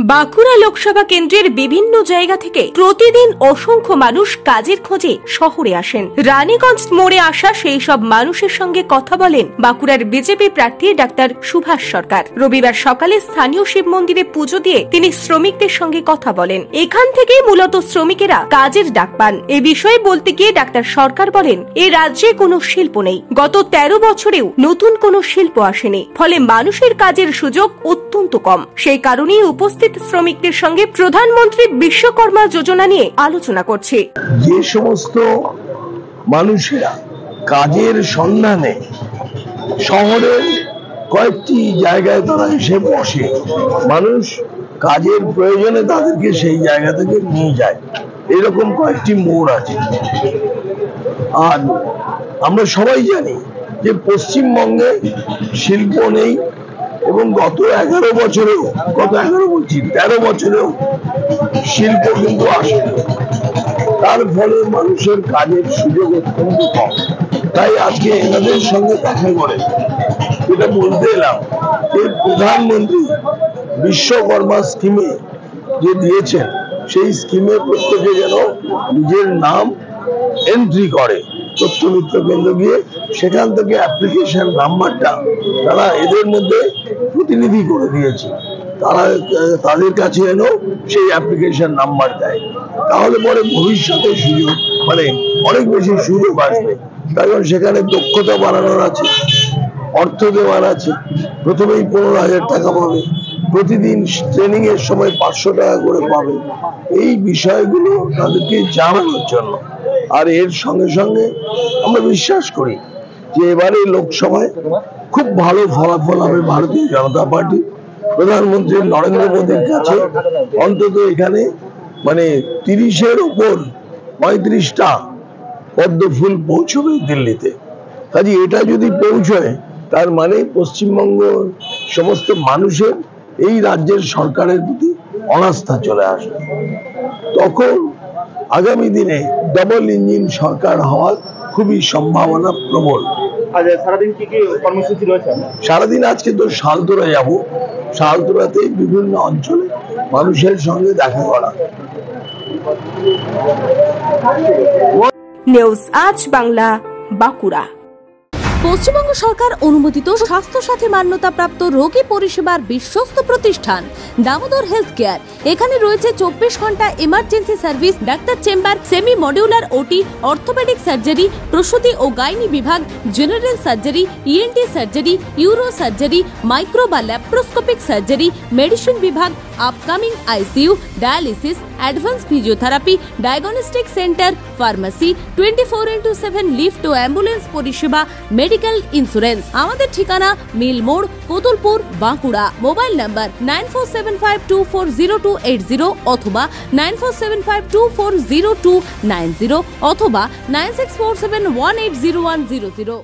বাঁকুড়া লোকসভা কেন্দ্রের বিভিন্ন জায়গা থেকে প্রতিদিন অসংখ্য মানুষ কাজের খোঁজে শহরে আসেন। রানীগঞ্জ মোড়ে আসা সেই সব মানুষের সঙ্গে কথা বলেন বাঁকুড়ার বিজেপি প্রার্থী ডাক্তার সুভাষ সরকার। রবিবার সকালে স্থানীয় শিব মন্দিরে পুজো দিয়ে তিনি শ্রমিকদের সঙ্গে কথা বলেন। এখান থেকেই মূলত শ্রমিকেরা কাজের ডাক পান। এ বিষয়ে বলতে গিয়ে ডাক্তার সরকার বলেন, এ রাজ্যে কোনো শিল্প নেই। গত 13 বছরেও নতুন কোনো শিল্প আসেনি, ফলে মানুষের কাজের সুযোগ অত্যন্ত কম। সেই কারণেই উপস্থিত শ্রমিকদের সঙ্গে প্রধানমন্ত্রী বিশ্বকর্মা যোজনা নিয়ে আলোচনা করছে। যে সমস্ত মানুষেরা কাজের সন্ধানে শহরের কয়েকটি জায়গায় তারা এসে বসে, মানুষ কাজের প্রয়োজনে তাদেরকে সেই জায়গা থেকে নিয়ে যায়, এরকম কয়েকটি মোড় আছে। আর আমরা সবাই জানি যে পশ্চিমবঙ্গে শিল্প নেই এবং গত 13 বছরেও শিল্প কিন্তু আসেনি। তার ফলে মানুষের কাজের সুযোগ অত্যন্ত কম। তাই আজকে এনাদের সঙ্গে দেখা করে এটা বলতে এলাম যে প্রধানমন্ত্রী বিশ্বকর্মা স্কিমে যে দিয়েছেন, সেই স্কিমে প্রত্যেকে যেন নিজের নাম এন্ট্রি করে তথ্য মিত্র কেন্দ্র গিয়ে, সেখান থেকে অ্যাপ্লিকেশন নাম্বারটা তারা এদের মধ্যে প্রতিনিধি করে দিয়েছে, তারা তাদের কাছে যেন সেই অ্যাপ্লিকেশন নাম্বার দেয়। তাহলে পরে ভবিষ্যতে সুযোগ অনেক বেশি সুযোগ আসবে। কারণ সেখানে দক্ষতা বাড়ানোর আছে, অর্থ দেওয়ার আছে। প্রথমেই 15,000 টাকা পাবে, প্রতিদিন ট্রেনিং এর সময় 500 টাকা করে পাবে। এই বিষয়গুলো তাদেরকে জানানোর জন্য। আর এর সঙ্গে সঙ্গে আমরা বিশ্বাস করি যে এবারে লোকসভায় খুব ভালো ফলাফল হবে ভারতীয় জনতা পার্টি। প্রধানমন্ত্রী নরেন্দ্র মোদীর কাছে অন্তত এখানে 30-এর উপর 35টা পদ্ম ফুল পৌঁছবে দিল্লিতে। কাজে এটা যদি পৌঁছয়, তার মানে পশ্চিমবঙ্গ সমস্ত মানুষের এই রাজ্যের সরকারের প্রতি অনাস্থা চলে আসবে। তখন আগামী দিনে ডাবল ইঞ্জিন সরকার হওয়ার খুবই সম্ভাবনা প্রবল। সারাদিন কি কর্মসূচি রয়েছে? সারাদিন আজকে তো শালতোরা যাব, শালতোরাতে বিভিন্ন অঞ্চলে মানুষের সঙ্গে দেখা করা। নিউজ আজ বাংলা, বাঁকুড়া। পশ্চিমবঙ্গ সরকার অনুমোদিত স্বাস্থ্যসাথী মান্যতাপ্রাপ্ত রোগী পরিষেবার বিশ্বস্ত প্রতিষ্ঠান দামোদর হেলথ কেয়ার। এখানে রয়েছে 24 ঘন্টা emergency service, doctor chamber, semi modular OT, orthopaedic surgery, প্রসূতি ও গাইনি বিভাগ, general surgery, ENT surgery, uro surgery, micro বা ল্যাপ্রোস্কোপিক সার্জারি, মেডিসিন বিভাগ, upcoming ICU, dialysis, advance physiotherapy, diagnostic centre, pharmacy, 24x7 lift ও ambulance পরিষেবা, medical insurance. আমাদের ঠিকানা মিল মোড়, কোতুলপুর, বাঁকুড়া। মোবাইল নাম্বার 9475240280 অথবা 9475240290 অথবা 9647180100।